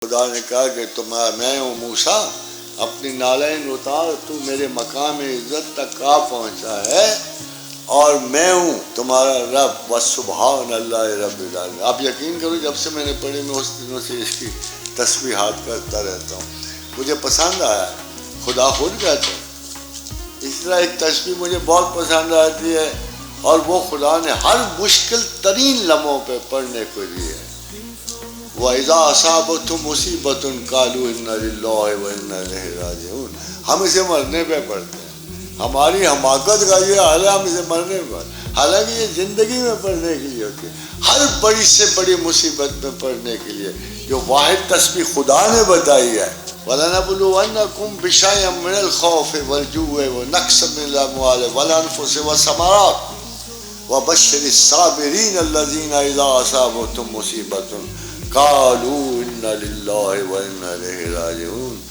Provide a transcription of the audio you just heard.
خدا نے کہا کہ میں ہوں موسیٰ، اپنی نالین اتار، تو میرے مقام عزت تک آ پہنچا ہے اور میں ہوں تمہارا رب، وسبحان اللہ رب العالمین۔ آپ یقین کرو جب سے میں نے پڑھی میں اس دنوں سے اس کی تسبیحات کرتا رہتا ہوں، مجھے پسند آیا ہے، خدا خود کہتا ہے۔ اس طرح ایک تسبیح مجھے بہت پسند آتی ہے اور وہ خدا نے ہر مشکل ترین لمحوں پہ پڑھنے کو دی ہے۔ وَإِذَا أَصَابَتْهُم مُّصِيبَةٌ قَالُوا إِنَّا لِلَّهِ وَإِنَّا إِلَيْهِ رَاجِعُونَ۔ ہم اسے مرنے پہ پڑھتے ہیں، ہماری حماقت کا یہ حال ہے، ہم اسے مرنے پہ، حالانکہ یہ زندگی میں پڑھنے کے لیے ہوتی ہے، ہر بڑی سے بڑی مصیبت میں پڑھنے کے لیے، جو واحد تسبیح خدا نے بتائی ہے۔ وَلَنَبْلُوَنَّكُمْ بِشَيْءٍ مِّنَ الْخَوْفِ وَالْجُوعِ وَنَقْصٍ مِّنَ الْأَمْوَالِ وَالْأَنفُسِ وَالثَّمَرَاتِ وَبَشِّرِ الصَّابِرِينَ الَّذِينَ إِذَا أَصَابَتْهُم مُّصِيبَةٌ قَالُوا إِنَّا لِلَّهِ وَإِنَّا إِلَيْهِ رَاجِعُونَ۔